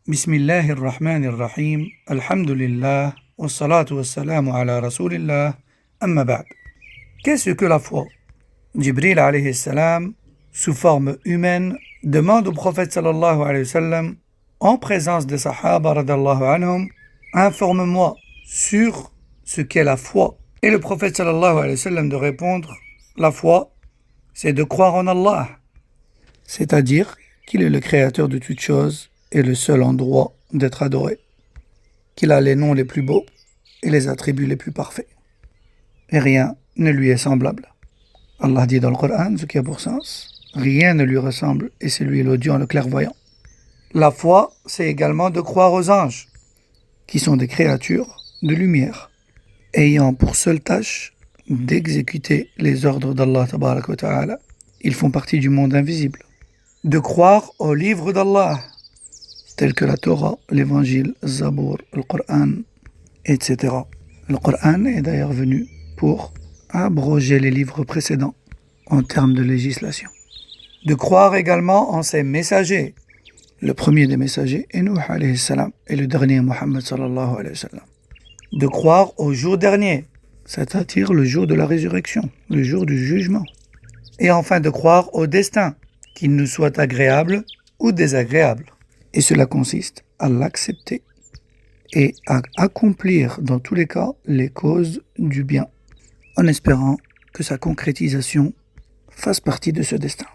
بسم الله الرحمن الرحيم الحمد لله والصلاة والسلام على رسول الله أما بعد. Qu'est-ce que la foi? Jibril alayhi salam, sous forme humaine, demande au prophète sallallahu alayhi wa sallam, en présence des sahaba radallahu anhum, informe-moi sur ce qu'est la foi. Et le prophète sallallahu alayhi wa sallam de répondre, la foi, c'est de croire en Allah, c'est-à-dire qu'il est le créateur de toutes choses et le seul endroit d'être adoré, qu'il a les noms les plus beaux et les attributs les plus parfaits, et rien ne lui est semblable. Allah dit dans le Coran, ce qui a pour sens, rien ne lui ressemble et c'est lui l'audient, le clairvoyant. La foi, c'est également de croire aux anges, qui sont des créatures de lumière, ayant pour seule tâche d'exécuter les ordres d'Allah tabarak wa ta'ala. Ils font partie du monde invisible. De croire aux livres d'Allah, tels que la Torah, l'Évangile, le Zabour, le Coran, etc. Le Coran est d'ailleurs venu pour abroger les livres précédents en termes de législation. De croire également en ses messagers. Le premier des messagers est Nuh alayhi salam et le dernier Muhammad sallallahu alayhi wa sallam. De croire au jour dernier, c'est-à-dire le jour de la résurrection, le jour du jugement. Et enfin de croire au destin, qu'il nous soit agréable ou désagréable. Et cela consiste à l'accepter et à accomplir dans tous les cas les causes du bien, en espérant que sa concrétisation fasse partie de ce destin.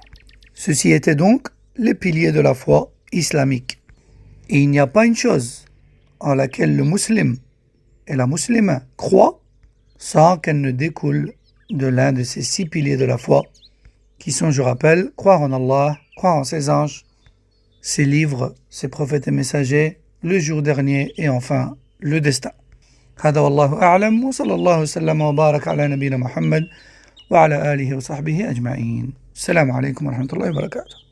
Ceci étaient donc les piliers de la foi islamique. Et il n'y a pas une chose en laquelle le musulman et la musulmane croient sans qu'elle ne découle de l'un de ces 6 piliers de la foi, qui sont, je rappelle, croire en Allah, croire en ses anges, ses livres, ses prophètes et messagers, le jour dernier et enfin le destin. هذا والله أعلم وصلى الله وسلم وبارك على نبينا محمد وعلى آله وصحبه أجمعين. السلام عليكم ورحمة الله وبركاته.